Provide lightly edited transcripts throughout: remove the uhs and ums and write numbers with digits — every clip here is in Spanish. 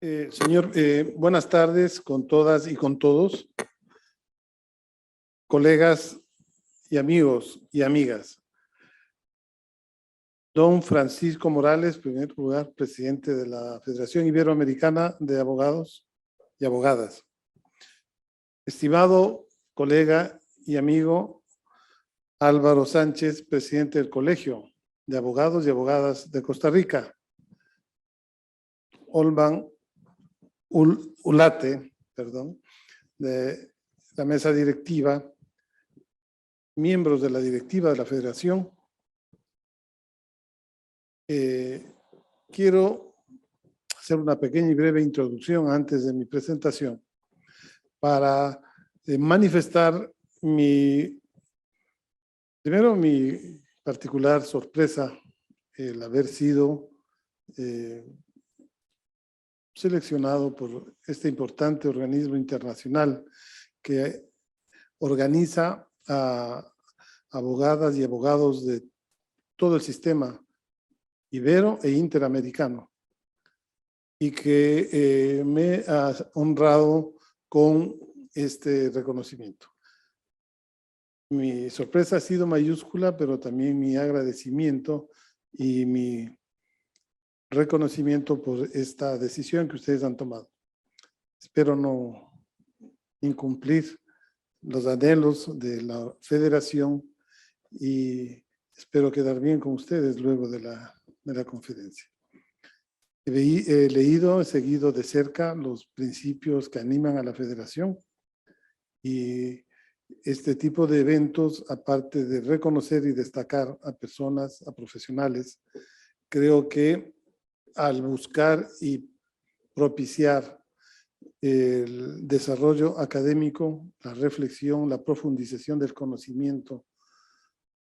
Señor, buenas tardes con todas y con todos, colegas y amigos y amigas. Don Francisco Morales, en primer lugar, presidente de la Federación Iberoamericana de Abogados y Abogadas. Estimado colega y amigo Álvaro Sánchez, presidente del Colegio de Abogados y Abogadas de Costa Rica. Olban Ulate, de la mesa directiva, miembros de la directiva de la Federación. Quiero hacer una pequeña y breve introducción antes de mi presentación para manifestar primero mi particular sorpresa, el haber sido seleccionado por este importante organismo internacional que organiza a abogadas y abogados de todo el sistema ibero e interamericano, y que me ha honrado con este reconocimiento. Mi sorpresa ha sido mayúscula, pero también mi agradecimiento y mi reconocimiento por esta decisión que ustedes han tomado. Espero no incumplir los anhelos de la Federación y espero quedar bien con ustedes luego de la conferencia. He leído, he seguido de cerca los principios que animan a la Federación, y este tipo de eventos, aparte de reconocer y destacar a personas, a profesionales, creo que al buscar y propiciar el desarrollo académico, la reflexión, la profundización del conocimiento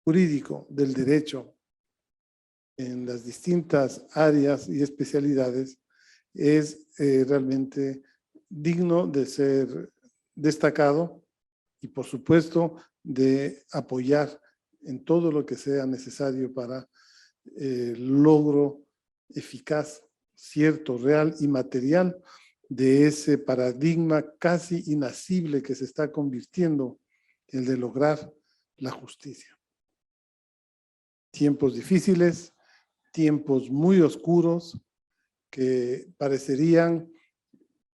jurídico del derecho en las distintas áreas y especialidades, es realmente digno de ser destacado y, por supuesto, de apoyar en todo lo que sea necesario para el logro eficaz, cierto, real y material de ese paradigma casi inasible que se está convirtiendo, el de lograr la justicia. Tiempos difíciles, tiempos muy oscuros que parecerían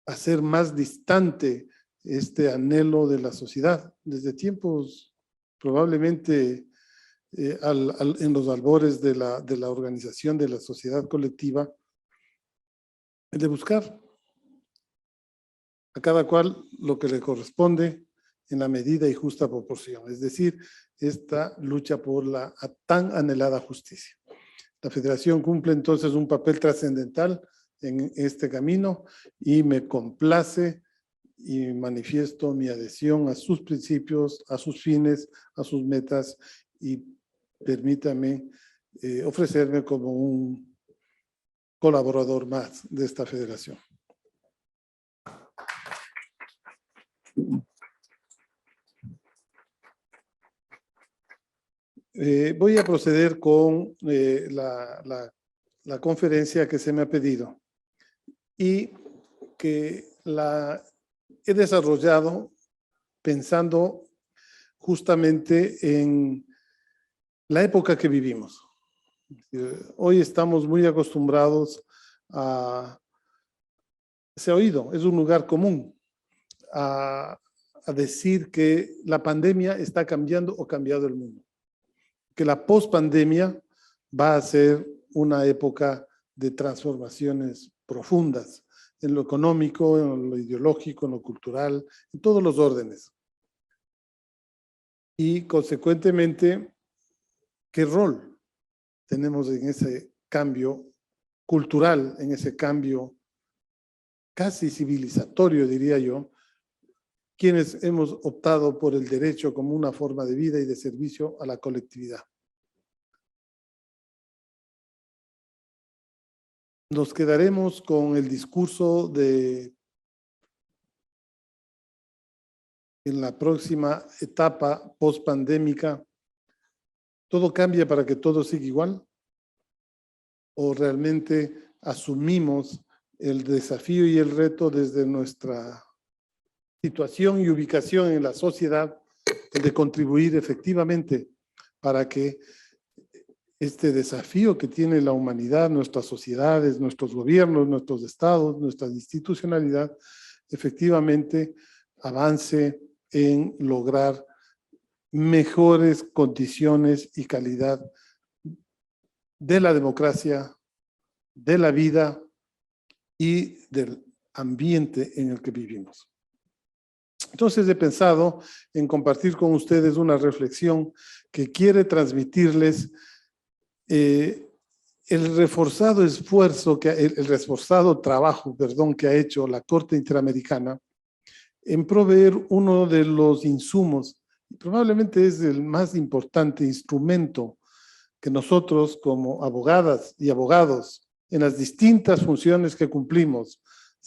hacer más distante este anhelo de la sociedad desde tiempos probablemente en los albores de la organización de la sociedad colectiva, de buscar a cada cual lo que le corresponde en la medida y justa proporción, es decir, esta lucha por la tan anhelada justicia. La Federación cumple entonces un papel trascendental en este camino y me complace y manifiesto mi adhesión a sus principios, a sus fines, a sus metas, y permítame ofrecerme como un colaborador más de esta Federación. Voy a proceder con la conferencia que se me ha pedido y que la he desarrollado pensando justamente en la época que vivimos. Hoy estamos muy acostumbrados se ha oído, es un lugar común, a decir que la pandemia está cambiando o cambiado el mundo, que la pospandemia va a ser una época de transformaciones profundas en lo económico, en lo ideológico, en lo cultural, en todos los órdenes. Y consecuentemente, ¿qué rol tenemos en ese cambio cultural, en ese cambio casi civilizatorio, diría yo, quienes hemos optado por el derecho como una forma de vida y de servicio a la colectividad? Nos quedaremos con el discurso de en la próxima etapa post-pandémica, ¿todo cambia para que todo siga igual? ¿O realmente asumimos el desafío y el reto desde nuestra situación y ubicación en la sociedad de contribuir efectivamente para que este desafío que tiene la humanidad, nuestras sociedades, nuestros gobiernos, nuestros estados, nuestra institucionalidad, efectivamente avance en lograr mejores condiciones y calidad de la democracia, de la vida y del ambiente en el que vivimos. Entonces he pensado en compartir con ustedes una reflexión que quiere transmitirles el reforzado esfuerzo, el reforzado trabajo, perdón, que ha hecho la Corte Interamericana en proveer uno de los insumos, probablemente es el más importante instrumento que nosotros como abogadas y abogados en las distintas funciones que cumplimos,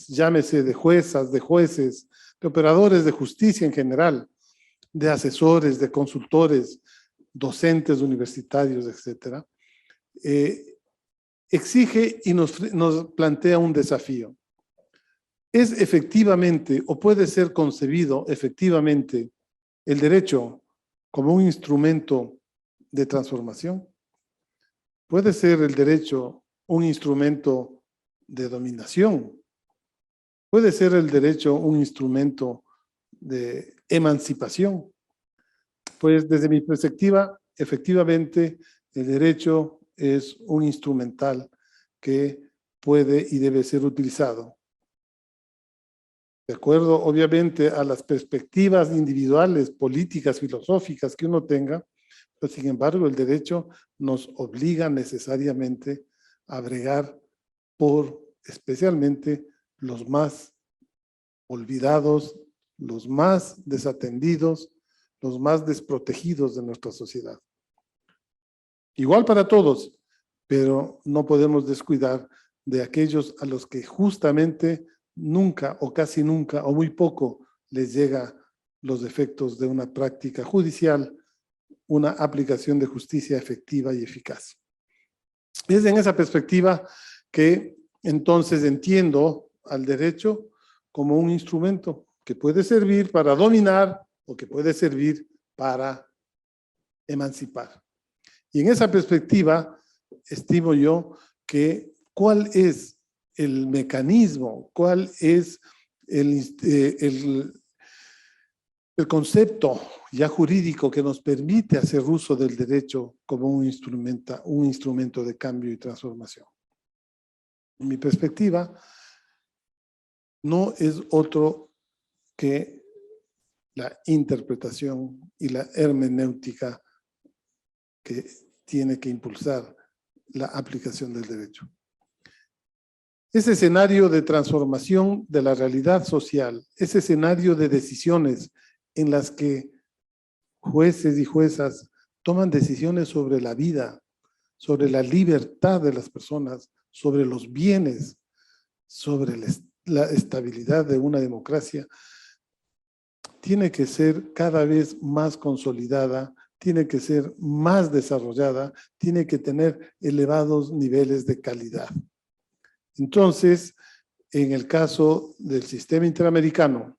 llámese de juezas, de jueces, de operadores de justicia en general, de asesores, de consultores, docentes universitarios, etcétera, exige y nos plantea un desafío. ¿Es efectivamente o puede ser concebido efectivamente el derecho como un instrumento de transformación? ¿Puede ser el derecho un instrumento de dominación? ¿Puede ser el derecho un instrumento de emancipación? Pues desde mi perspectiva, efectivamente, el derecho es un instrumental que puede y debe ser utilizado. De acuerdo, obviamente, a las perspectivas individuales, políticas, filosóficas que uno tenga, pero sin embargo, el derecho nos obliga necesariamente a bregar por especialmente los más olvidados, los más desatendidos, los más desprotegidos de nuestra sociedad. Igual para todos, pero no podemos descuidar de aquellos a los que justamente nunca o casi nunca o muy poco les llega los efectos de una práctica judicial, una aplicación de justicia efectiva y eficaz. Es en esa perspectiva que entonces entiendo al derecho como un instrumento que puede servir para dominar o que puede servir para emancipar. Y en esa perspectiva, estimo yo que cuál es el mecanismo, cuál es el concepto ya jurídico que nos permite hacer uso del derecho como un instrumento de cambio y transformación. En mi perspectiva, no es otro que la interpretación y la hermenéutica que tiene que impulsar la aplicación del derecho. Ese escenario de transformación de la realidad social, ese escenario de decisiones en las que jueces y juezas toman decisiones sobre la vida, sobre la libertad de las personas, sobre los bienes, sobre la estabilidad de una democracia, tiene que ser cada vez más consolidada, tiene que ser más desarrollada, tiene que tener elevados niveles de calidad. Entonces, en el caso del sistema interamericano,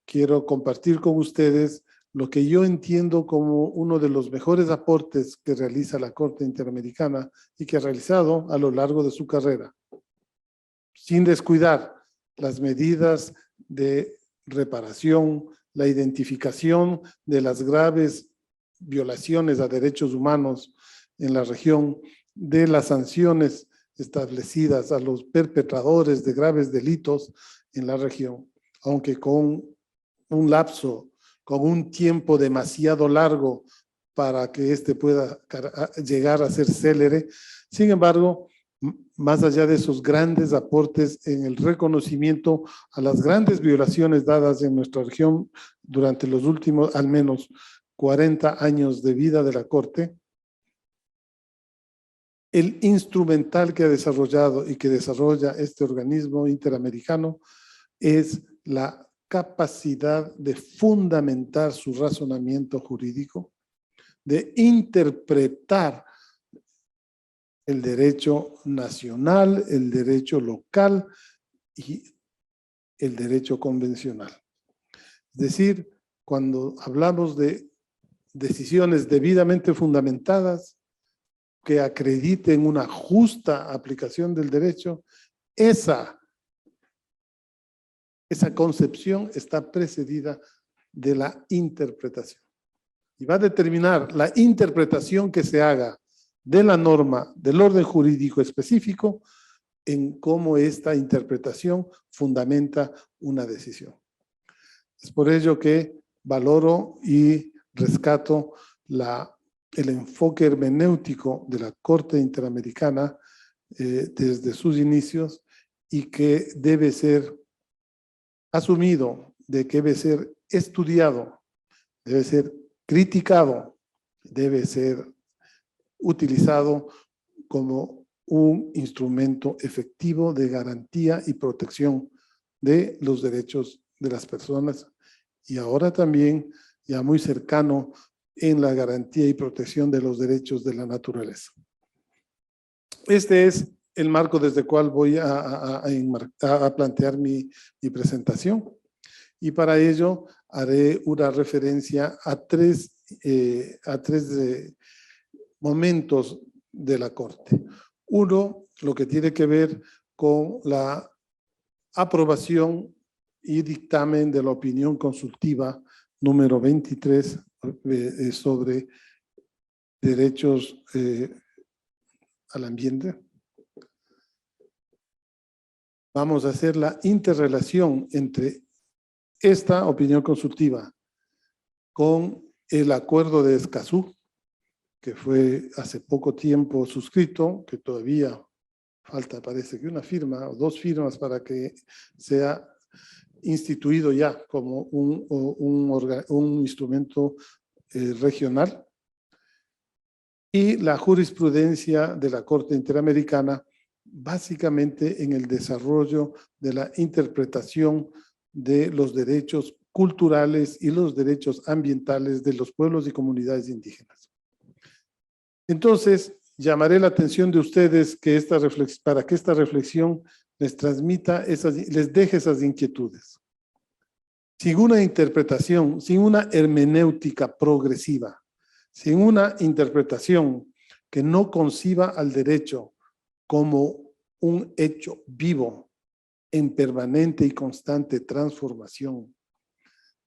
quiero compartir con ustedes lo que yo entiendo como uno de los mejores aportes que realiza la Corte Interamericana y que ha realizado a lo largo de su carrera, sin descuidar las medidas de reparación, la identificación de las graves violaciones a derechos humanos en la región, de las sanciones establecidas a los perpetradores de graves delitos en la región, aunque con un lapso, con un tiempo demasiado largo para que éste pueda llegar a ser célere. Sin embargo, más allá de esos grandes aportes en el reconocimiento a las grandes violaciones dadas en nuestra región durante los últimos al menos 40 años de vida de la Corte, el instrumental que ha desarrollado y que desarrolla este organismo interamericano es la capacidad de fundamentar su razonamiento jurídico, de interpretar el derecho nacional, el derecho local y el derecho convencional. Es decir, cuando hablamos de decisiones debidamente fundamentadas que acrediten una justa aplicación del derecho, esa concepción está precedida de la interpretación. Y va a determinar la interpretación que se haga de la norma del orden jurídico específico en cómo esta interpretación fundamenta una decisión. Es por ello que valoro y rescato el enfoque hermenéutico de la Corte Interamericana desde sus inicios y que debe ser asumido, de que debe ser estudiado, debe ser criticado, debe ser utilizado como un instrumento efectivo de garantía y protección de los derechos de las personas y ahora también ya muy cercano en la garantía y protección de los derechos de la naturaleza. Este es el marco desde el cual voy a plantear mi presentación y para ello haré una referencia a tres momentos de la Corte. Uno, lo que tiene que ver con la aprobación y dictamen de la opinión consultiva número 23 sobre derechos al ambiente. Vamos a hacer la interrelación entre esta opinión consultiva con el acuerdo de Escazú, que fue hace poco tiempo suscrito, que todavía falta, parece que una firma o dos firmas para que sea instituido ya como un instrumento regional. Y la jurisprudencia de la Corte Interamericana, básicamente en el desarrollo de la interpretación de los derechos culturales y los derechos ambientales de los pueblos y comunidades indígenas. Entonces, llamaré la atención de ustedes que para que esta reflexión les transmita, les deje esas inquietudes. Sin una interpretación, sin una hermenéutica progresiva, sin una interpretación que no conciba al derecho como un hecho vivo en permanente y constante transformación,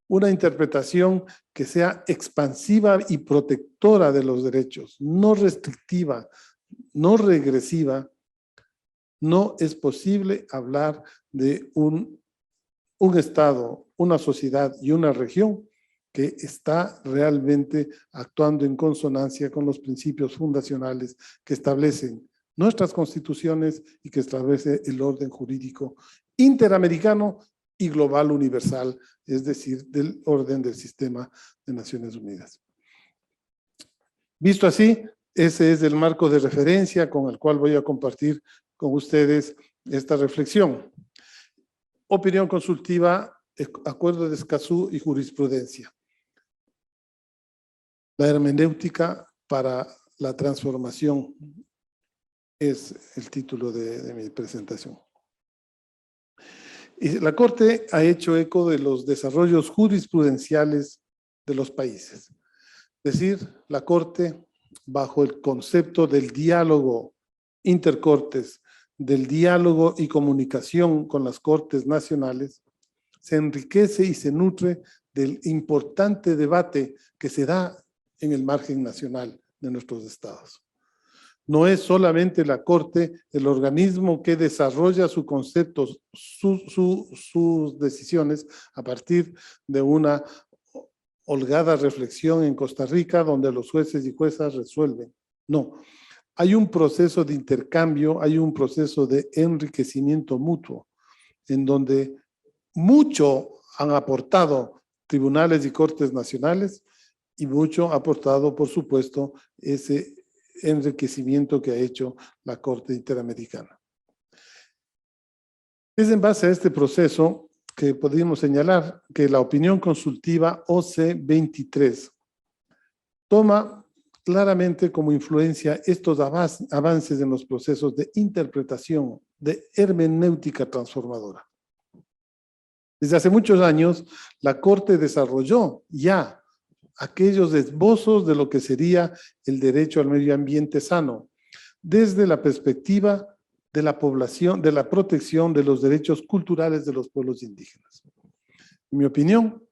una interpretación que sea expansiva y protectora de los derechos, no restrictiva, no regresiva, no es posible hablar de un Estado, una sociedad y una región que está realmente actuando en consonancia con los principios fundacionales que establecen nuestras constituciones y que establece el orden jurídico interamericano y global universal, es decir, del orden del sistema de Naciones Unidas. Visto así, ese es el marco de referencia con el cual voy a compartir con ustedes esta reflexión. Opinión consultiva, acuerdo de Escazú y jurisprudencia. La hermenéutica para la transformación es el título de mi presentación. Y la Corte ha hecho eco de los desarrollos jurisprudenciales de los países. Es decir, la Corte, bajo el concepto del diálogo intercortes, del diálogo y comunicación con las Cortes nacionales, se enriquece y se nutre del importante debate que se da en el margen nacional de nuestros estados. No es solamente la Corte el organismo que desarrolla sus conceptos, sus decisiones a partir de una holgada reflexión en Costa Rica donde los jueces y juezas resuelven. No, hay un proceso de intercambio, hay un proceso de enriquecimiento mutuo en donde mucho han aportado tribunales y cortes nacionales y mucho ha aportado, por supuesto, ese enriquecimiento que ha hecho la Corte Interamericana. Es en base a este proceso que podríamos señalar que la opinión consultiva OC 23 toma claramente como influencia estos avances en los procesos de interpretación, de hermenéutica transformadora. Desde hace muchos años, la Corte desarrolló ya aquellos esbozos de lo que sería el derecho al medio ambiente sano, desde la perspectiva de la población, de la protección de los derechos culturales de los pueblos indígenas. En mi opinión,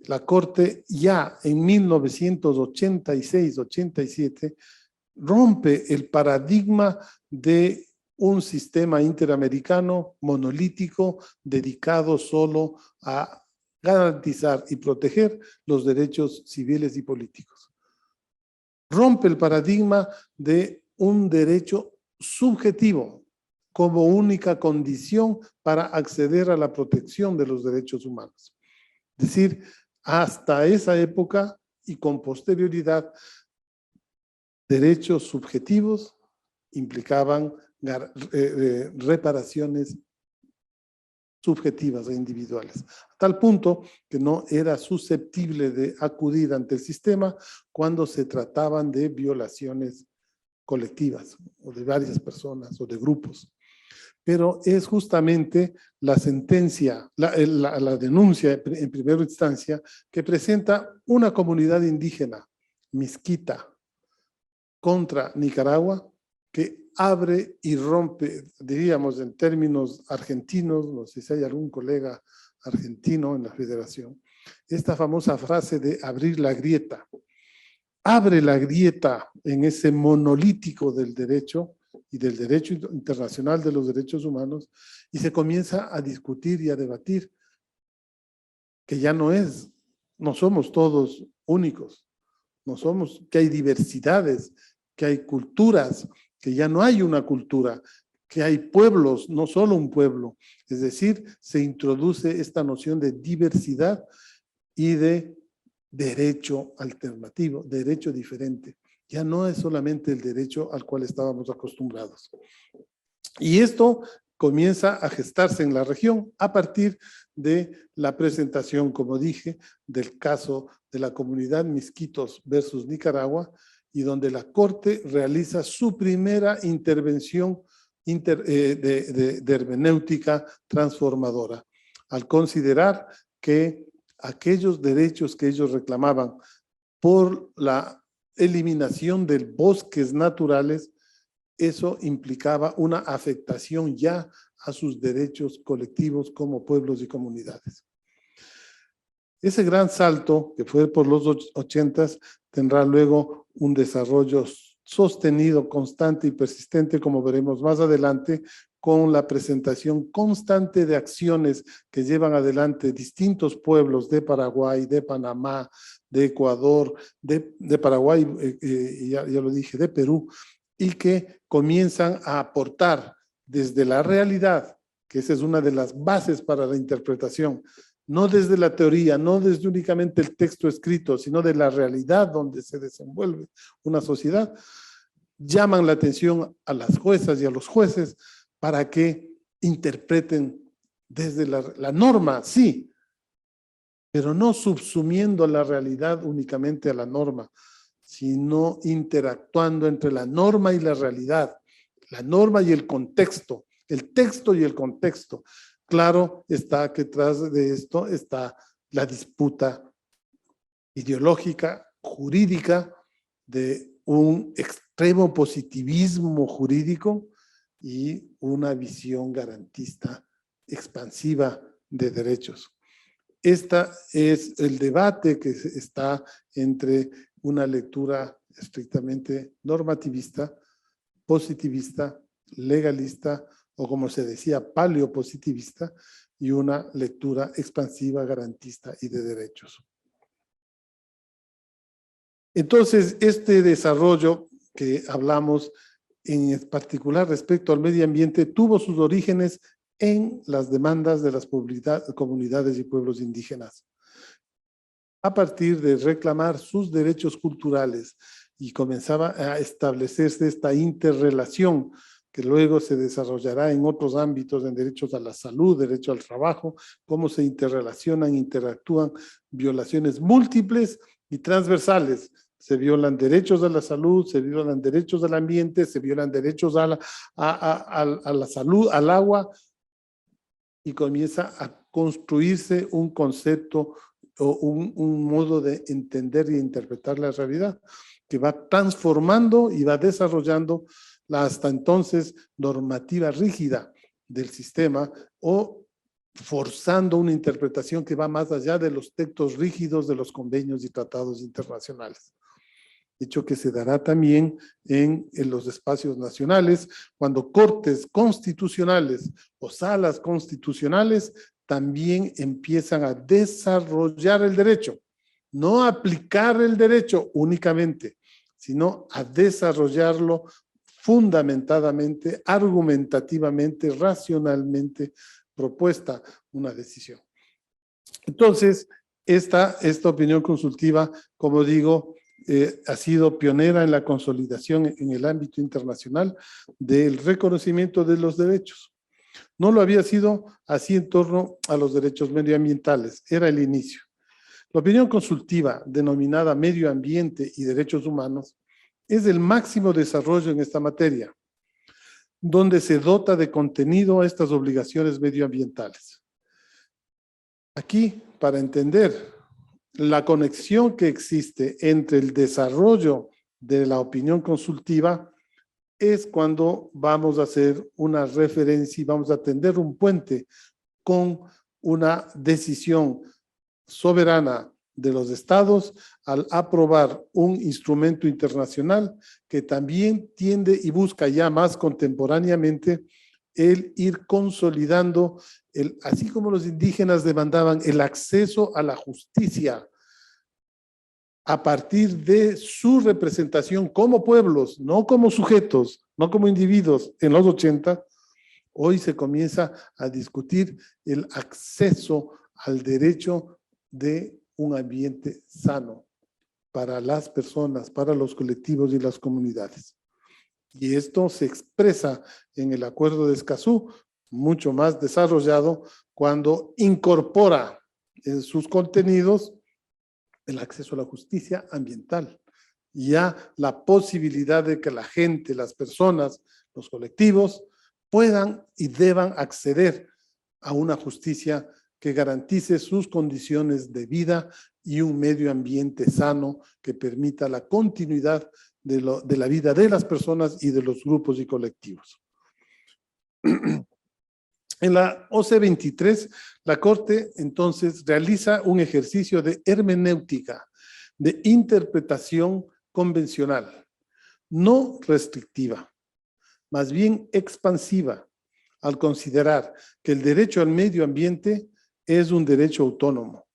la Corte ya en 1986-87 rompe el paradigma de un sistema interamericano monolítico dedicado solo a garantizar y proteger los derechos civiles y políticos. Rompe el paradigma de un derecho subjetivo como única condición para acceder a la protección de los derechos humanos. Es decir, hasta esa época y con posterioridad, derechos subjetivos implicaban reparaciones subjetivas e individuales, a tal punto que no era susceptible de acudir ante el sistema cuando se trataban de violaciones colectivas o de varias personas o de grupos. Pero es justamente la sentencia, la denuncia en primera instancia que presenta una comunidad indígena, Miskita, contra Nicaragua, que abre y rompe, diríamos en términos argentinos, no sé si hay algún colega argentino en la federación, esta famosa frase de abrir la grieta. Abre la grieta en ese monolítico del derecho y del derecho internacional de los derechos humanos y se comienza a discutir y a debatir que ya no somos todos únicos, que hay diversidades, que hay culturas, que ya no hay una cultura, que hay pueblos, no solo un pueblo. Es decir, se introduce esta noción de diversidad y de derecho alternativo, derecho diferente. Ya no es solamente el derecho al cual estábamos acostumbrados. Y esto comienza a gestarse en la región a partir de la presentación, como dije, del caso de la comunidad Miskitos versus Nicaragua, y donde la Corte realiza su primera intervención de hermenéutica transformadora, al considerar que aquellos derechos que ellos reclamaban por la eliminación de bosques naturales, eso implicaba una afectación ya a sus derechos colectivos como pueblos y comunidades. Ese gran salto, que fue por los 80s, tendrá luego un desarrollo sostenido, constante y persistente, como veremos más adelante, con la presentación constante de acciones que llevan adelante distintos pueblos de Paraguay, de Panamá, de Ecuador, de Paraguay, ya lo dije, de Perú, y que comienzan a aportar desde la realidad, que esa es una de las bases para la interpretación, no desde la teoría, no desde únicamente el texto escrito, sino de la realidad donde se desenvuelve una sociedad, llaman la atención a las juezas y a los jueces para que interpreten desde la norma, sí, pero no subsumiendo la realidad únicamente a la norma, sino interactuando entre la norma y la realidad, la norma y el contexto, el texto y el contexto. Claro está que tras de esto está la disputa ideológica, jurídica, de un extremo positivismo jurídico y una visión garantista expansiva de derechos. Este es el debate que está entre una lectura estrictamente normativista, positivista, legalista, o como se decía, paleopositivista, y una lectura expansiva, garantista y de derechos. Entonces, este desarrollo que hablamos, en particular respecto al medio ambiente, tuvo sus orígenes en las demandas de las comunidades y pueblos indígenas, a partir de reclamar sus derechos culturales, y comenzaba a establecerse esta interrelación que luego se desarrollará en otros ámbitos, en derechos a la salud, derecho al trabajo, cómo se interrelacionan, interactúan violaciones múltiples y transversales se violan derechos a la salud, se violan derechos al ambiente, se violan derechos a la salud, al agua, y comienza a construirse un concepto o un modo de entender y interpretar la realidad que va transformando y va desarrollando la hasta entonces normativa rígida del sistema o forzando una interpretación que va más allá de los textos rígidos de los convenios y tratados internacionales. Hecho que se dará también en los espacios nacionales, cuando cortes constitucionales o salas constitucionales también empiezan a desarrollar el derecho, no a aplicar el derecho únicamente, sino a desarrollarlo fundamentadamente, argumentativamente, racionalmente propuesta una decisión. Entonces, esta opinión consultiva, como digo, ha sido pionera en la consolidación en el ámbito internacional del reconocimiento de los derechos. No lo había sido así en torno a los derechos medioambientales, era el inicio. La opinión consultiva, denominada medio ambiente y derechos humanos, es el máximo desarrollo en esta materia, donde se dota de contenido a estas obligaciones medioambientales. Aquí, para entender la conexión que existe entre el desarrollo de la opinión consultiva, es cuando vamos a hacer una referencia y vamos a tender un puente con una decisión soberana de los estados al aprobar un instrumento internacional que también tiende y busca ya más contemporáneamente el ir consolidando, así como los indígenas demandaban el acceso a la justicia a partir de su representación como pueblos, no como sujetos, no como individuos en los 80, hoy se comienza a discutir el acceso al derecho de un ambiente sano para las personas, para los colectivos y las comunidades. Y esto se expresa en el Acuerdo de Escazú, mucho más desarrollado, cuando incorpora en sus contenidos el acceso a la justicia ambiental, ya la posibilidad de que la gente, las personas, los colectivos, puedan y deban acceder a una justicia que garantice sus condiciones de vida y un medio ambiente sano que permita la continuidad de la vida de las personas y de los grupos y colectivos. En la OC 23, la Corte entonces realiza un ejercicio de hermenéutica, de interpretación convencional, no restrictiva, más bien expansiva, al considerar que el derecho al medio ambiente es un derecho autónomo,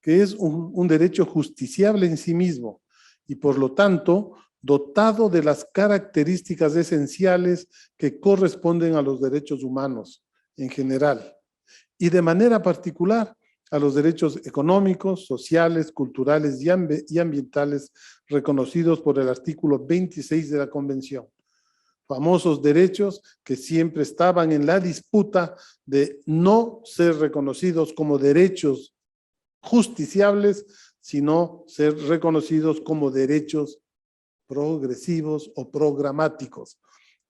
que es un derecho justiciable en sí mismo y por lo tanto dotado de las características esenciales que corresponden a los derechos humanos en general y de manera particular a los derechos económicos, sociales, culturales y ambientales reconocidos por el artículo 26 de la Convención. Famosos derechos que siempre estaban en la disputa de no ser reconocidos como derechos justiciables, sino ser reconocidos como derechos progresivos o programáticos,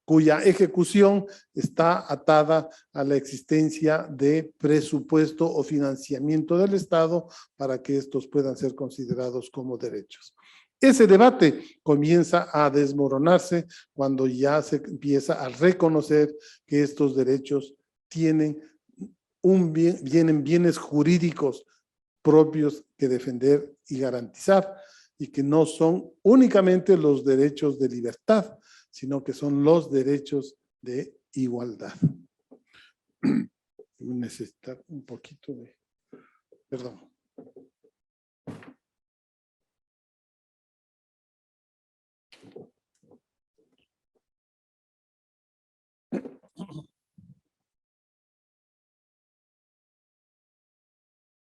cuya ejecución está atada a la existencia de presupuesto o financiamiento del Estado para que estos puedan ser considerados como derechos. Ese debate comienza a desmoronarse cuando ya se empieza a reconocer que estos derechos tienen bienes jurídicos propios que defender y garantizar y que no son únicamente los derechos de libertad, sino que son los derechos de igualdad. Necesitar un poquito de... Perdón.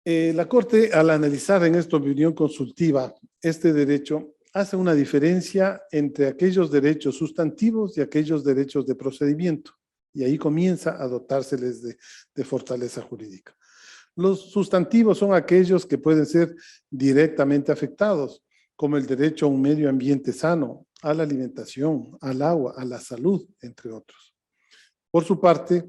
La Corte, al analizar en esta opinión consultiva este derecho, hace una diferencia entre aquellos derechos sustantivos y aquellos derechos de procedimiento, y ahí comienza a dotárseles de fortaleza jurídica. Los sustantivos son aquellos que pueden ser directamente afectados, como el derecho a un medio ambiente sano, a la alimentación, al agua, a la salud, entre otros. Por su parte,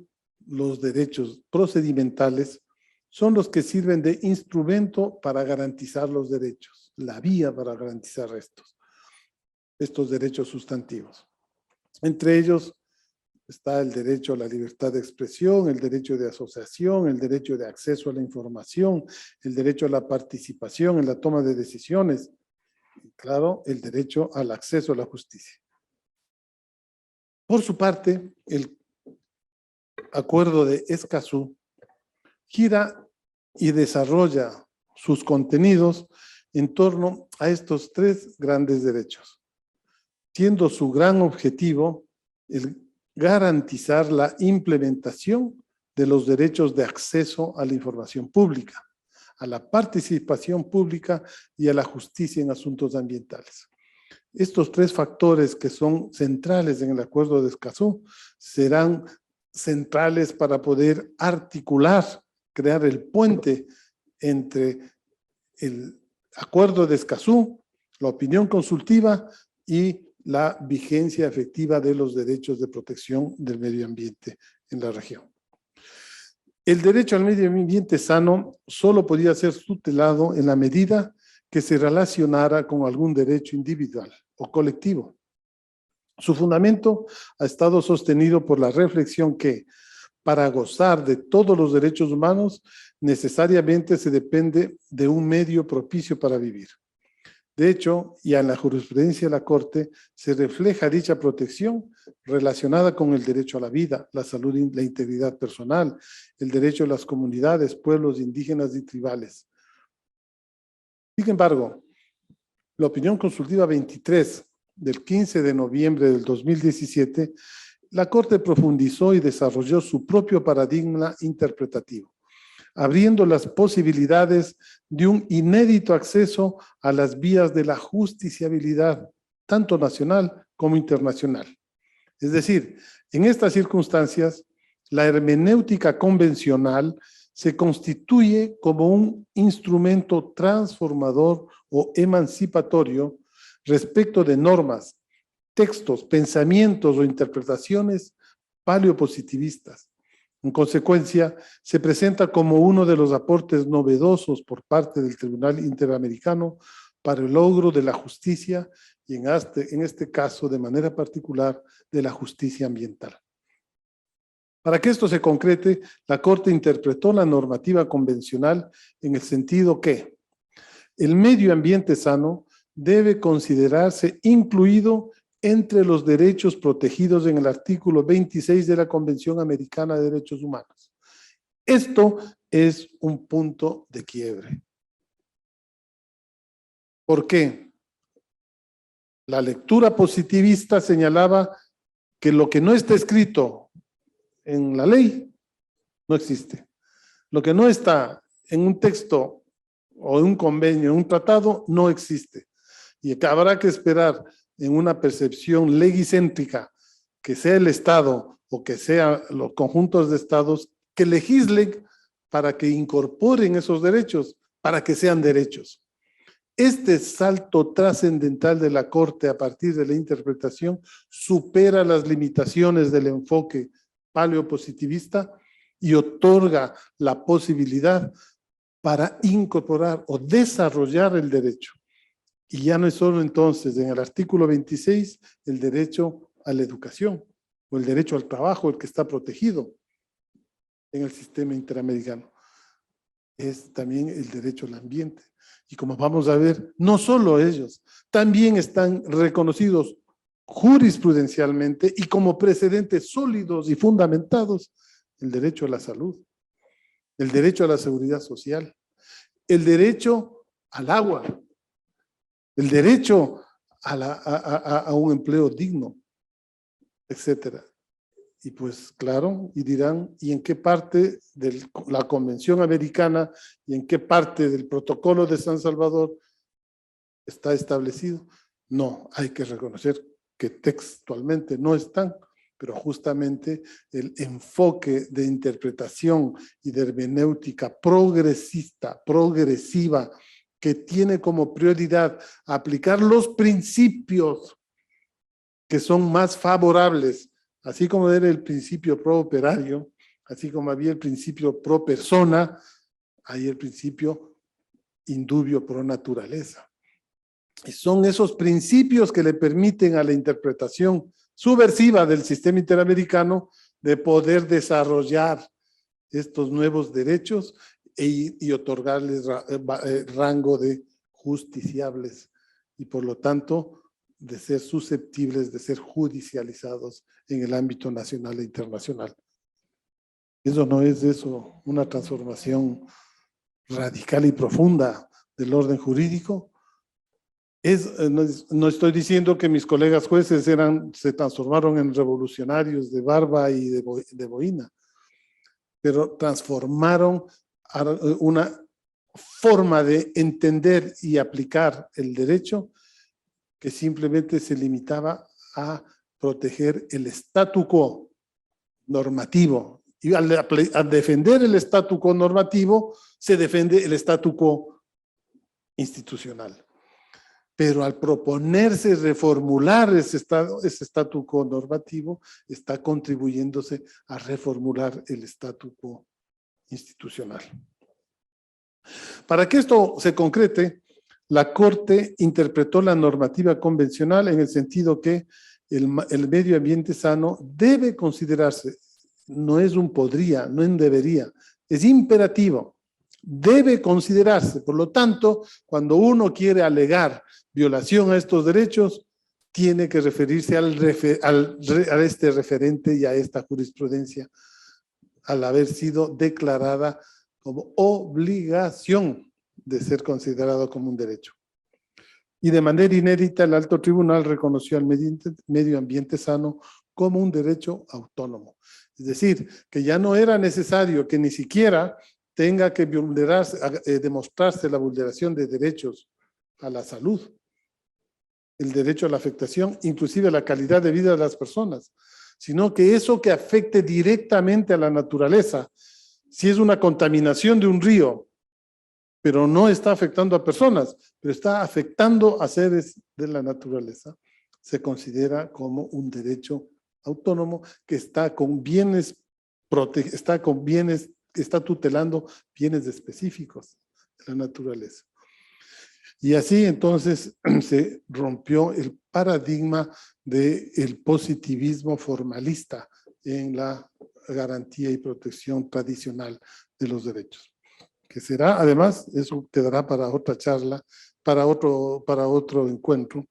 los derechos procedimentales son los que sirven de instrumento para garantizar los derechos, la vía para garantizar estos derechos sustantivos. Entre ellos está el derecho a la libertad de expresión, el derecho de asociación, el derecho de acceso a la información, el derecho a la participación en la toma de decisiones y, claro, el derecho al acceso a la justicia. Por su parte, el Acuerdo de Escazú gira y desarrolla sus contenidos en torno a estos tres grandes derechos, siendo su gran objetivo el garantizar la implementación de los derechos de acceso a la información pública, a la participación pública y a la justicia en asuntos ambientales. Estos tres factores que son centrales en el Acuerdo de Escazú serán centrales para poder articular, crear el puente entre el Acuerdo de Escazú, la opinión consultiva y la vigencia efectiva de los derechos de protección del medio ambiente en la región. El derecho al medio ambiente sano solo podía ser tutelado en la medida que se relacionara con algún derecho individual o colectivo. Su fundamento ha estado sostenido por la reflexión que, para gozar de todos los derechos humanos, necesariamente se depende de un medio propicio para vivir. De hecho, ya en la jurisprudencia de la Corte se refleja dicha protección relacionada con el derecho a la vida, la salud y la integridad personal, el derecho de las comunidades, pueblos indígenas y tribales. Sin embargo, la opinión consultiva 23 del 15 de noviembre del 2017, la Corte profundizó y desarrolló su propio paradigma interpretativo, abriendo las posibilidades de un inédito acceso a las vías de la justiciabilidad, tanto nacional como internacional. Es decir, en estas circunstancias, la hermenéutica convencional se constituye como un instrumento transformador o emancipatorio respecto de normas, textos, pensamientos o interpretaciones paleopositivistas. En consecuencia, se presenta como uno de los aportes novedosos por parte del Tribunal Interamericano para el logro de la justicia y en este caso, de manera particular, de la justicia ambiental. Para que esto se concrete, la Corte interpretó la normativa convencional en el sentido que el medio ambiente sano debe considerarse incluido entre los derechos protegidos en el artículo 26 de la Convención Americana de Derechos Humanos. Esto es un punto de quiebre. ¿Por qué? La lectura positivista señalaba que lo que no está escrito en la ley no existe. Lo que no está en un texto o en un convenio, en un tratado, no existe. Y habrá que esperar en una percepción legicéntrica que sea el Estado o que sean los conjuntos de estados que legislen para que incorporen esos derechos, para que sean derechos. Este salto trascendental de la Corte a partir de la interpretación supera las limitaciones del enfoque paleopositivista y otorga la posibilidad para incorporar o desarrollar el derecho. Y ya no es solo entonces en el artículo 26 el derecho a la educación o el derecho al trabajo el que está protegido en el sistema interamericano. Es también el derecho al ambiente. Y como vamos a ver, no solo ellos, también están reconocidos jurisprudencialmente y como precedentes sólidos y fundamentados el derecho a la salud, el derecho a la seguridad social, el derecho al agua, el derecho a un empleo digno, etcétera. Y pues claro, y dirán, ¿y en qué parte de la Convención Americana y en qué parte del Protocolo de San Salvador está establecido? No, hay que reconocer que textualmente no están, pero justamente el enfoque de interpretación y de hermenéutica progresista, progresiva que tiene como prioridad aplicar los principios que son más favorables, así como era el principio pro operario, así como había el principio pro persona, hay el principio indubio pro naturaleza. Y son esos principios que le permiten a la interpretación subversiva del sistema interamericano de poder desarrollar estos nuevos derechos y otorgarles rango de justiciables y por lo tanto de ser susceptibles de ser judicializados en el ámbito nacional e internacional. Eso no es eso, una transformación radical y profunda del orden jurídico. No estoy diciendo que mis colegas jueces se transformaron en revolucionarios de barba y de boina, pero transformaron una forma de entender y aplicar el derecho que simplemente se limitaba a proteger el statu quo normativo. Y al defender el statu quo normativo, se defiende el statu quo institucional. Pero al proponerse reformular ese statu quo normativo, está contribuyéndose a reformular el statu quo institucional. Para que esto se concrete, la Corte interpretó la normativa convencional en el sentido que el medio ambiente sano debe considerarse, no es un podría, no un debería, es imperativo, debe considerarse. Por lo tanto, cuando uno quiere alegar violación a estos derechos, tiene que referirse a este referente y a esta jurisprudencia al haber sido declarada como obligación de ser considerado como un derecho. Y de manera inédita, el Alto Tribunal reconoció al medio ambiente sano como un derecho autónomo. Es decir, que ya no era necesario que ni siquiera tenga que demostrarse la vulneración de derechos a la salud, el derecho a la afectación, inclusive a la calidad de vida de las personas, sino que eso que afecte directamente a la naturaleza, si es una contaminación de un río, pero no está afectando a personas, pero está afectando a seres de la naturaleza, se considera como un derecho autónomo que está está tutelando bienes específicos de la naturaleza. Y así entonces se rompió el paradigma del positivismo formalista en la garantía y protección tradicional de los derechos. Que será, además, eso quedará para otra charla, para otro encuentro,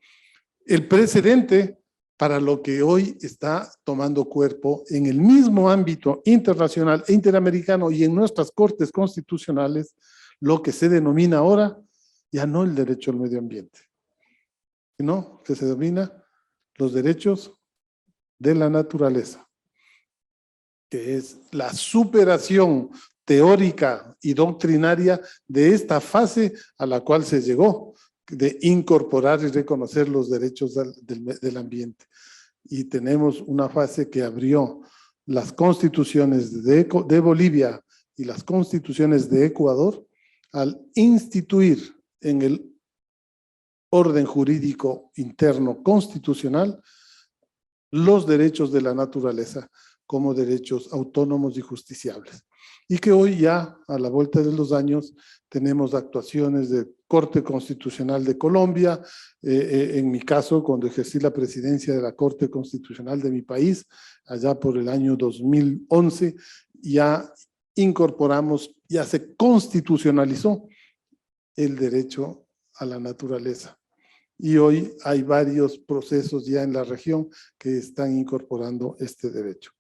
el precedente para lo que hoy está tomando cuerpo en el mismo ámbito internacional e interamericano y en nuestras cortes constitucionales, lo que se denomina ahora ya no el derecho al medio ambiente, sino que se denomina los derechos de la naturaleza, que es la superación teórica y doctrinaria de esta fase a la cual se llegó, de incorporar y reconocer los derechos del ambiente. Y tenemos una fase que abrió las constituciones de Bolivia y las constituciones de Ecuador al instituir en el orden jurídico interno constitucional los derechos de la naturaleza como derechos autónomos y justiciables. Y que hoy ya, a la vuelta de los años, tenemos actuaciones de Corte Constitucional de Colombia. En mi caso, cuando ejercí la presidencia de la Corte Constitucional de mi país, allá por el año 2011, ya incorporamos, ya se constitucionalizó el derecho a la naturaleza. Y hoy hay varios procesos ya en la región que están incorporando este derecho.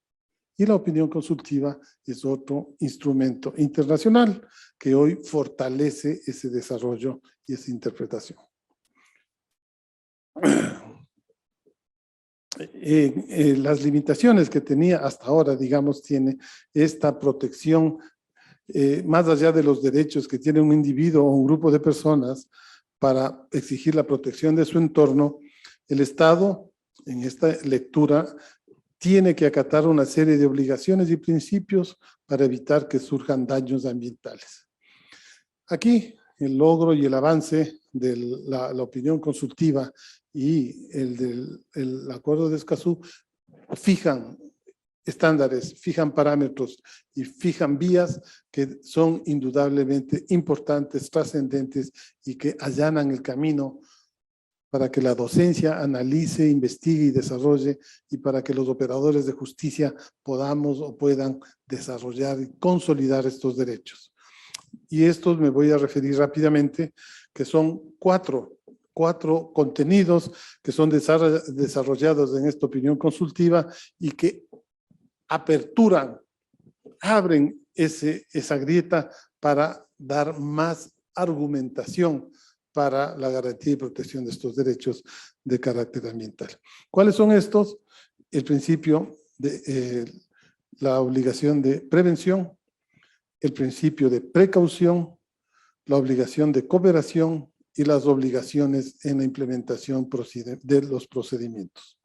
Y la opinión consultiva es otro instrumento internacional que hoy fortalece ese desarrollo y esa interpretación. Las limitaciones que tenía hasta ahora, digamos, tiene esta protección, más allá de los derechos que tiene un individuo o un grupo de personas para exigir la protección de su entorno, el Estado, en esta lectura, tiene que acatar una serie de obligaciones y principios para evitar que surjan daños ambientales. Aquí, el logro y el avance de la opinión consultiva y el acuerdo de Escazú fijan estándares, fijan parámetros y fijan vías que son indudablemente importantes, trascendentes y que allanan el camino para que la docencia analice, investigue y desarrolle, y para que los operadores de justicia podamos o puedan desarrollar y consolidar estos derechos. Y estos me voy a referir rápidamente, que son cuatro contenidos que son desarrollados en esta opinión consultiva y que aperturan, abren esa grieta para dar más argumentación para la garantía y protección de estos derechos de carácter ambiental. ¿Cuáles son estos? El principio de la obligación de prevención, el principio de precaución, la obligación de cooperación y las obligaciones en la implementación de los procedimientos.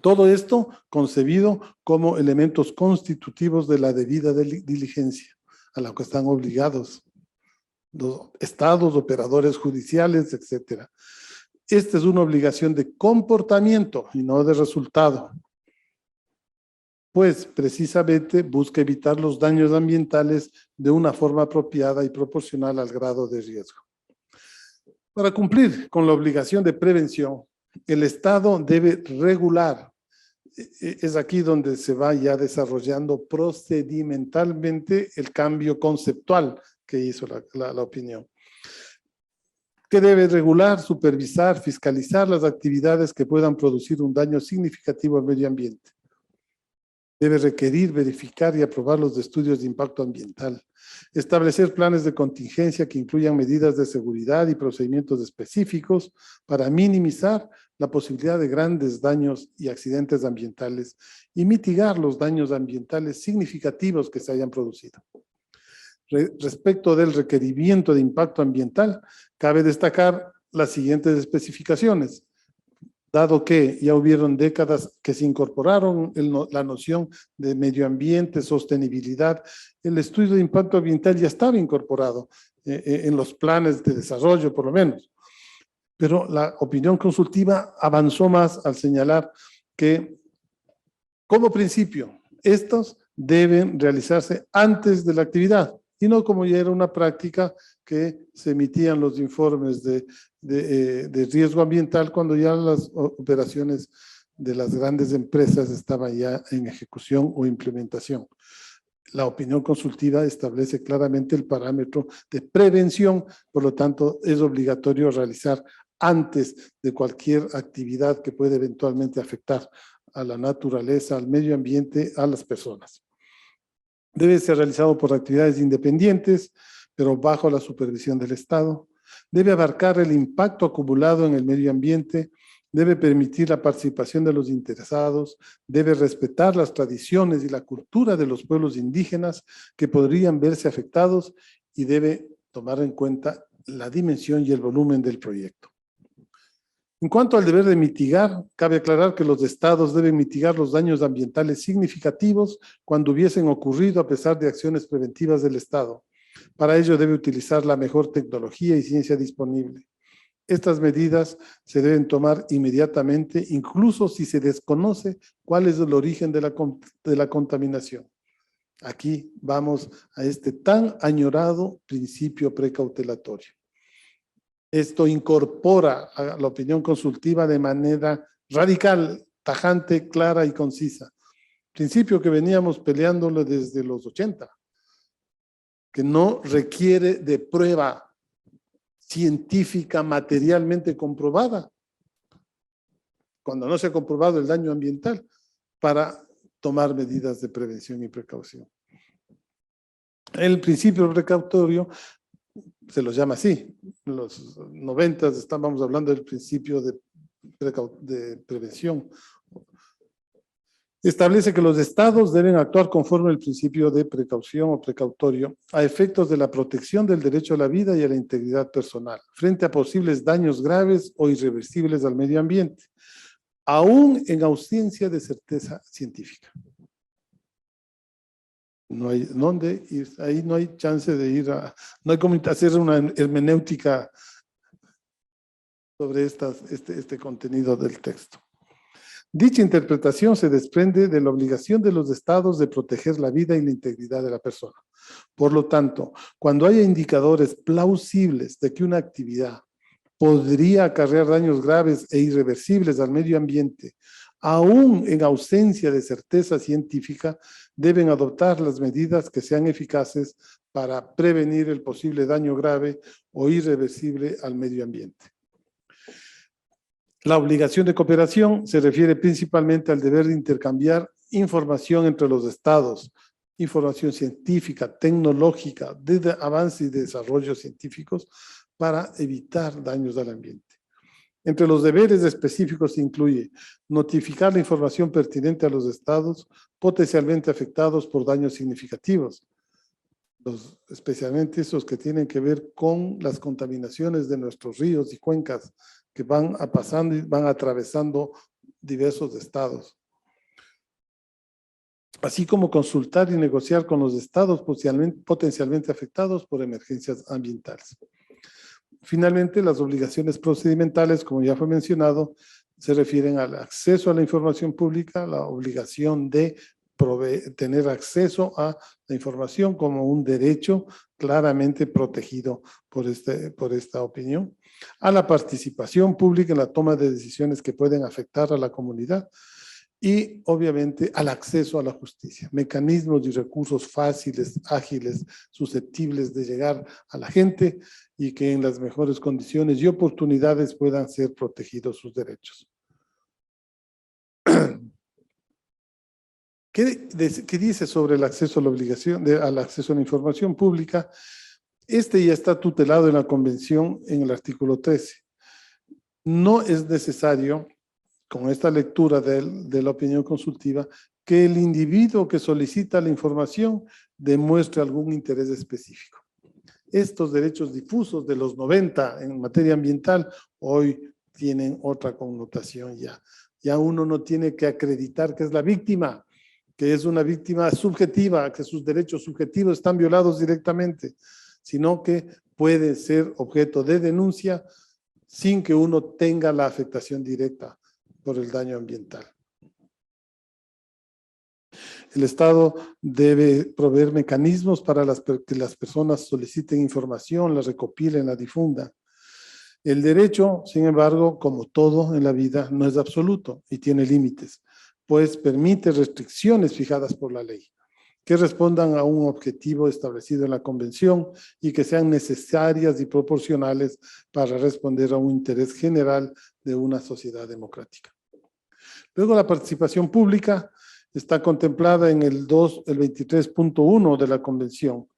Todo esto concebido como elementos constitutivos de la debida diligencia a la que están obligados los estados, operadores judiciales, etc. Esta es una obligación de comportamiento y no de resultado, pues precisamente busca evitar los daños ambientales de una forma apropiada y proporcional al grado de riesgo. Para cumplir con la obligación de prevención, el Estado debe regular. Es aquí donde se va ya desarrollando procedimentalmente el cambio conceptual que hizo la opinión. Que debe regular, supervisar, fiscalizar las actividades que puedan producir un daño significativo al medio ambiente. Debe requerir, verificar y aprobar los estudios de impacto ambiental. Establecer planes de contingencia que incluyan medidas de seguridad y procedimientos específicos para minimizar la posibilidad de grandes daños y accidentes ambientales y mitigar los daños ambientales significativos que se hayan producido. Respecto del requerimiento de impacto ambiental, cabe destacar las siguientes especificaciones. Dado que ya hubieron décadas que se incorporaron la noción de medio ambiente, sostenibilidad, el estudio de impacto ambiental ya estaba incorporado en los planes de desarrollo, por lo menos. Pero la opinión consultiva avanzó más al señalar que, como principio, estos deben realizarse antes de la actividad y no como ya era una práctica que se emitían los informes de riesgo ambiental cuando ya las operaciones de las grandes empresas estaban ya en ejecución o implementación. La opinión consultiva establece claramente el parámetro de prevención, por lo tanto es obligatorio realizar antes de cualquier actividad que puede eventualmente afectar a la naturaleza, al medio ambiente, a las personas. Debe ser realizado por actividades independientes, pero bajo la supervisión del Estado. Debe abarcar el impacto acumulado en el medio ambiente, debe permitir la participación de los interesados, debe respetar las tradiciones y la cultura de los pueblos indígenas que podrían verse afectados y debe tomar en cuenta la dimensión y el volumen del proyecto. En cuanto al deber de mitigar, cabe aclarar que los estados deben mitigar los daños ambientales significativos cuando hubiesen ocurrido a pesar de acciones preventivas del Estado. Para ello debe utilizar la mejor tecnología y ciencia disponible. Estas medidas se deben tomar inmediatamente, incluso si se desconoce cuál es el origen de la contaminación. Aquí vamos a este tan añorado principio precautelatorio. Esto incorpora a la opinión consultiva de manera radical, tajante, clara y concisa. Principio que veníamos peleándolo desde los 80, que no requiere de prueba científica materialmente comprobada, cuando no se ha comprobado el daño ambiental, para tomar medidas de prevención y precaución. El principio precautorio se los llama así. En los 90 estábamos hablando del principio de prevención. Establece que los estados deben actuar conforme al principio de precaución o precautorio a efectos de la protección del derecho a la vida y a la integridad personal, frente a posibles daños graves o irreversibles al medio ambiente, aún en ausencia de certeza científica. No hay dónde ir, ahí no hay chance de ir a, no hay como hacer una hermenéutica sobre este contenido del texto. Dicha interpretación se desprende de la obligación de los estados de proteger la vida y la integridad de la persona. Por lo tanto, cuando haya indicadores plausibles de que una actividad podría acarrear daños graves e irreversibles al medio ambiente, aún en ausencia de certeza científica, deben adoptar las medidas que sean eficaces para prevenir el posible daño grave o irreversible al medio ambiente. La obligación de cooperación se refiere principalmente al deber de intercambiar información entre los estados, información científica, tecnológica, de avance y desarrollo científicos para evitar daños al ambiente. Entre los deberes específicos se incluye notificar la información pertinente a los estados potencialmente afectados por daños significativos, especialmente esos que tienen que ver con las contaminaciones de nuestros ríos y cuencas que van pasando y van atravesando diversos estados. Así como consultar y negociar con los estados potencialmente afectados por emergencias ambientales. Finalmente, las obligaciones procedimentales, como ya fue mencionado, se refieren al acceso a la información pública, la obligación de tener acceso a la información como un derecho claramente protegido por esta opinión, a la participación pública en la toma de decisiones que pueden afectar a la comunidad y, obviamente, al acceso a la justicia, mecanismos y recursos fáciles, ágiles, susceptibles de llegar a la gente y que en las mejores condiciones y oportunidades puedan ser protegidos sus derechos. ¿Qué dice sobre el acceso a la obligación, al acceso a la información pública? Este ya está tutelado en la Convención en el artículo 13. No es necesario, con esta lectura de la opinión consultiva, que el individuo que solicita la información demuestre algún interés específico. Estos derechos difusos de los 90 en materia ambiental hoy tienen otra connotación ya. Ya uno no tiene que acreditar que es la víctima, que es una víctima subjetiva, que sus derechos subjetivos están violados directamente, sino que puede ser objeto de denuncia sin que uno tenga la afectación directa por el daño ambiental. El Estado debe proveer mecanismos para que las personas soliciten información, la recopilen, la difundan. El derecho, sin embargo, como todo en la vida, no es absoluto y tiene límites, pues permite restricciones fijadas por la ley, que respondan a un objetivo establecido en la Convención y que sean necesarias y proporcionales para responder a un interés general de una sociedad democrática. Luego, la participación pública está contemplada en el 23.1 de la Convención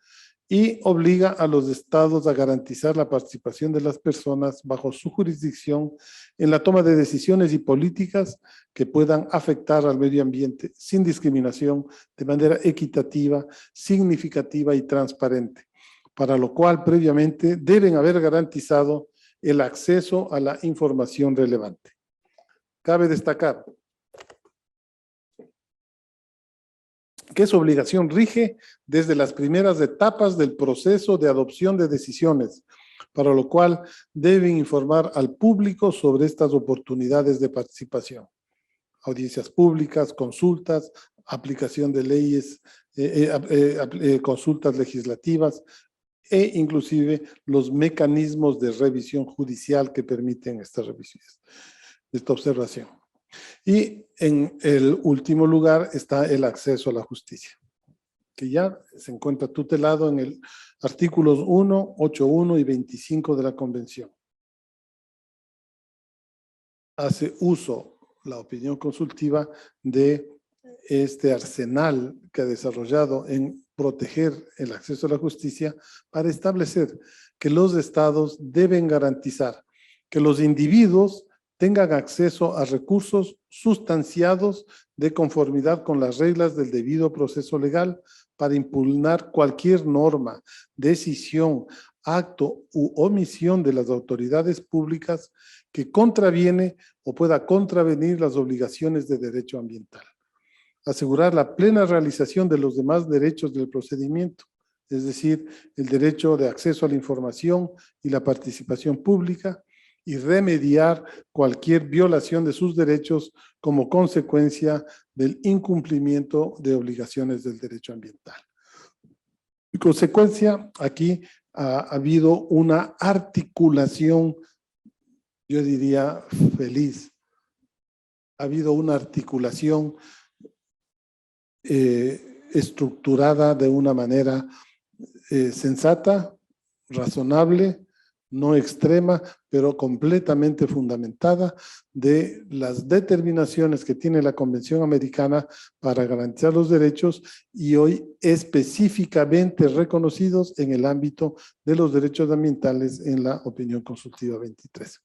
y obliga a los estados a garantizar la participación de las personas bajo su jurisdicción en la toma de decisiones y políticas que puedan afectar al medio ambiente sin discriminación, de manera equitativa, significativa y transparente, para lo cual previamente deben haber garantizado el acceso a la información relevante. Cabe destacar que su obligación rige desde las primeras etapas del proceso de adopción de decisiones, para lo cual deben informar al público sobre estas oportunidades de participación. Audiencias públicas, consultas, aplicación de leyes, consultas legislativas e inclusive los mecanismos de revisión judicial que permiten esta revisión, esta observación. Y en el último lugar está el acceso a la justicia, que ya se encuentra tutelado en el artículos 1, 8.1 y 25 de la Convención. Hace uso la opinión consultiva de este arsenal que ha desarrollado en proteger el acceso a la justicia para establecer que los estados deben garantizar que los individuos tengan acceso a recursos sustanciados de conformidad con las reglas del debido proceso legal para impugnar cualquier norma, decisión, acto u omisión de las autoridades públicas que contraviene o pueda contravenir las obligaciones de derecho ambiental. asegurar la plena realización de los demás derechos del procedimiento, es decir, el derecho de acceso a la información y la participación pública, y remediar cualquier violación de sus derechos como consecuencia del incumplimiento de obligaciones del derecho ambiental. En consecuencia, aquí ha habido una articulación, yo diría feliz, ha habido una articulación estructurada de una manera sensata, razonable, no extrema, pero completamente fundamentada de las determinaciones que tiene la Convención Americana para garantizar los derechos y hoy específicamente reconocidos en el ámbito de los derechos ambientales en la opinión consultiva 23.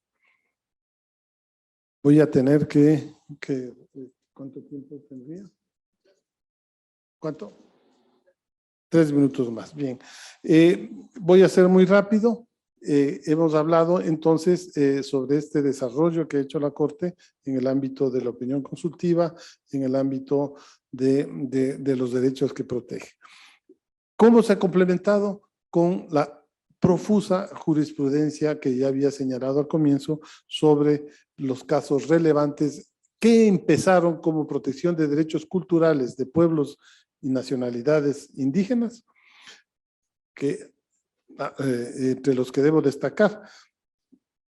Voy a tener que ¿cuánto tiempo tendría? ¿Cuánto? 3 minutos más, bien. Voy a ser muy rápido. Hemos hablado entonces sobre este desarrollo que ha hecho la Corte en el ámbito de la opinión consultiva, en el ámbito de los derechos que protege. ¿Cómo se ha complementado? Con la profusa jurisprudencia que ya había señalado al comienzo sobre los casos relevantes que empezaron como protección de derechos culturales de pueblos y nacionalidades indígenas, que entre los que debo destacar,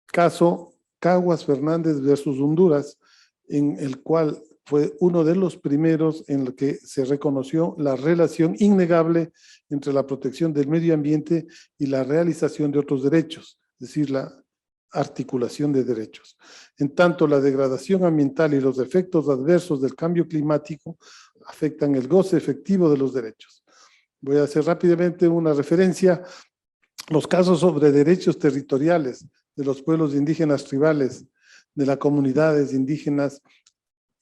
caso Caguas Fernández versus Honduras, en el cual fue uno de los primeros en el que se reconoció la relación innegable entre la protección del medio ambiente y la realización de otros derechos, es decir, la articulación de derechos. En tanto, la degradación ambiental y los efectos adversos del cambio climático afectan el goce efectivo de los derechos. Voy a hacer rápidamente una referencia. Los casos sobre derechos territoriales de los pueblos indígenas tribales, de las comunidades indígenas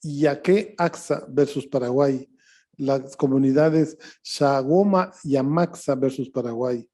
Yaque Axa versus Paraguay, las comunidades Shagoma y Amaxa versus Paraguay,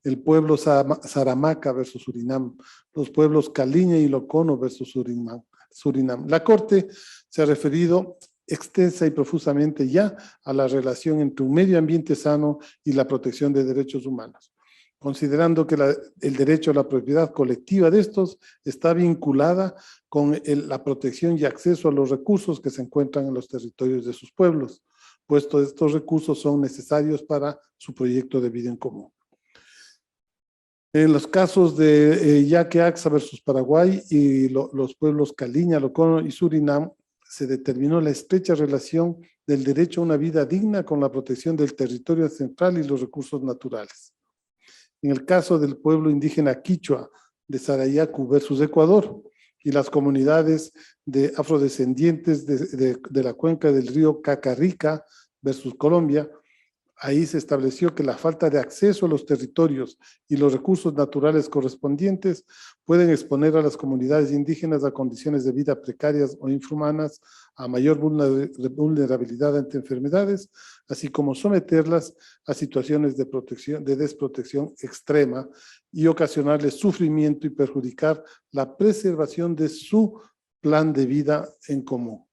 el pueblo Saramaca versus Surinam, los pueblos Caliña y Locono versus Surinam. La Corte se ha referido extensa y profusamente ya a la relación entre un medio ambiente sano y la protección de derechos humanos, considerando que el derecho a la propiedad colectiva de estos está vinculada con la protección y acceso a los recursos que se encuentran en los territorios de sus pueblos, puesto estos recursos son necesarios para su proyecto de vida en común. En los casos de Yaque Axa versus Paraguay y los pueblos Caliña, Locono y Surinam, se determinó la estrecha relación del derecho a una vida digna con la protección del territorio central y los recursos naturales. En el caso del pueblo indígena Quichua de Sarayacu versus Ecuador y las comunidades de afrodescendientes de la cuenca del río Cacarrica versus Colombia, ahí se estableció que la falta de acceso a los territorios y los recursos naturales correspondientes pueden exponer a las comunidades indígenas a condiciones de vida precarias o infrahumanas, a mayor vulnerabilidad ante enfermedades, así como someterlas a situaciones de desprotección extrema y ocasionarles sufrimiento y perjudicar la preservación de su plan de vida en común.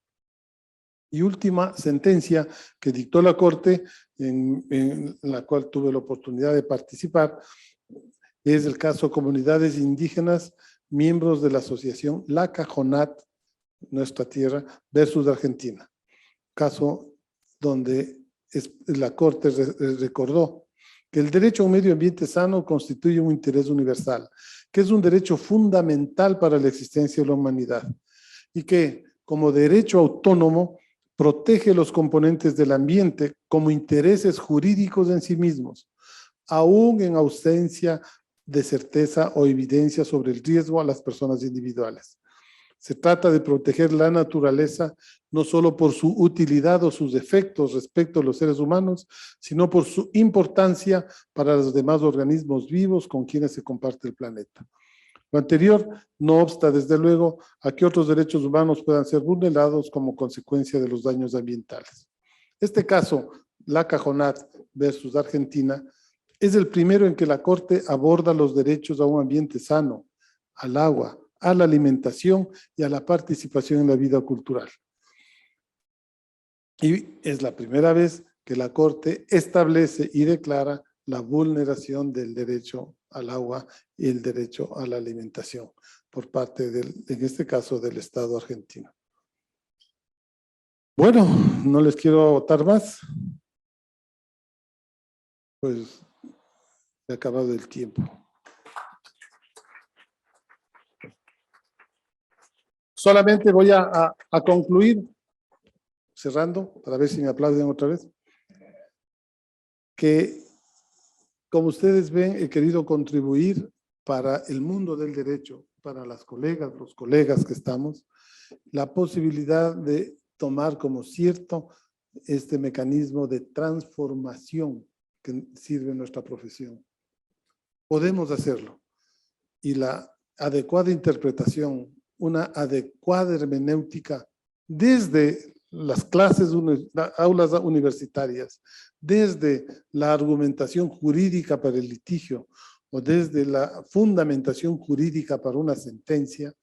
Y última sentencia que dictó la Corte, en la cual tuve la oportunidad de participar, es el caso Comunidades Indígenas, miembros de la asociación La Cajonat, Nuestra Tierra, versus Argentina. Caso donde la Corte recordó que el derecho a un medio ambiente sano constituye un interés universal, que es un derecho fundamental para la existencia de la humanidad y que, como derecho autónomo, protege los componentes del ambiente como intereses jurídicos en sí mismos, aún en ausencia de certeza o evidencia sobre el riesgo a las personas individuales. Se trata de proteger la naturaleza no solo por su utilidad o sus efectos respecto a los seres humanos, sino por su importancia para los demás organismos vivos con quienes se comparte el planeta. Lo anterior no obsta, desde luego, a que otros derechos humanos puedan ser vulnerados como consecuencia de los daños ambientales. Este caso, La Cajonat versus Argentina, es el primero en que la Corte aborda los derechos a un ambiente sano, al agua, a la alimentación y a la participación en la vida cultural. Y es la primera vez que la Corte establece y declara la vulneración del derecho al agua y el derecho a la alimentación por parte en este caso, del Estado argentino. Bueno, no les quiero agotar más. Pues se ha acabado el tiempo. Solamente voy a concluir, cerrando, para ver si me aplauden otra vez, que como ustedes ven, he querido contribuir para el mundo del derecho, para las colegas, los colegas que estamos, la posibilidad de tomar como cierto este mecanismo de transformación que sirve en nuestra profesión. Podemos hacerlo. Y la adecuada interpretación, una adecuada hermenéutica desde las clases, aulas universitarias, desde la argumentación jurídica para el litigio o desde la fundamentación jurídica para una sentencia,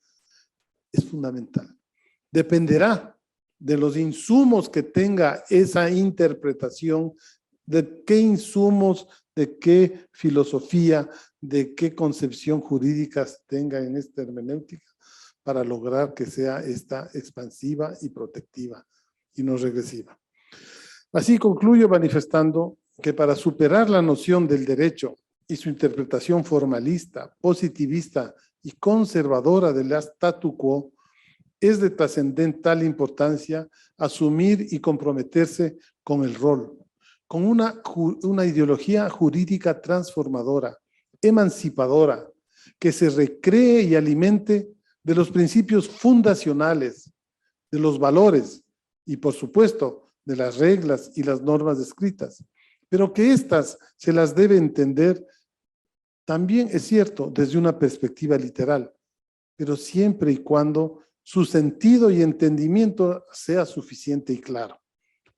es fundamental. Dependerá de los insumos que tenga esa interpretación, de qué insumos, de qué filosofía, de qué concepción jurídicas tenga en esta hermenéutica para lograr que sea esta expansiva y protectiva y no regresiva. Así concluyo manifestando que para superar la noción del derecho y su interpretación formalista, positivista y conservadora del statu quo, es de trascendental importancia asumir y comprometerse con el rol, con una ideología jurídica transformadora, emancipadora, que se recree y alimente de los principios fundacionales, de los valores y, por supuesto, de las reglas y las normas escritas, pero que éstas se las debe entender, también es cierto, desde una perspectiva literal, pero siempre y cuando su sentido y entendimiento sea suficiente y claro.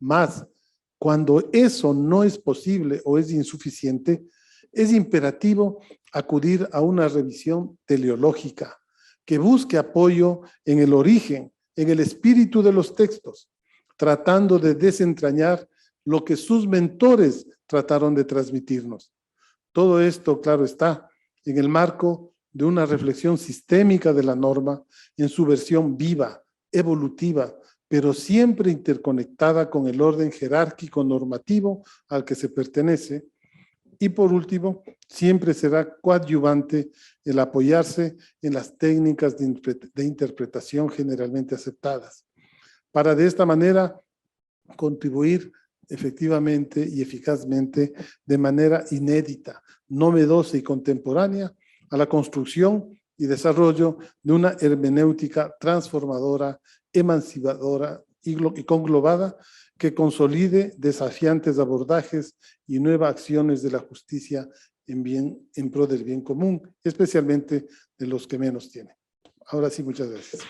Más, cuando eso no es posible o es insuficiente, es imperativo acudir a una revisión teleológica que busque apoyo en el origen, en el espíritu de los textos, tratando de desentrañar lo que sus mentores trataron de transmitirnos. Todo esto, claro está, en el marco de una reflexión sistémica de la norma en su versión viva, evolutiva, pero siempre interconectada con el orden jerárquico normativo al que se pertenece. Y por último, siempre será coadyuvante el apoyarse en las técnicas de interpretación generalmente aceptadas, para de esta manera contribuir efectivamente y eficazmente de manera inédita, novedosa y contemporánea a la construcción y desarrollo de una hermenéutica transformadora, emancipadora y conglobada que consolide desafiantes abordajes y nuevas acciones de la justicia en pro del bien común, especialmente de los que menos tienen. Ahora sí, muchas gracias.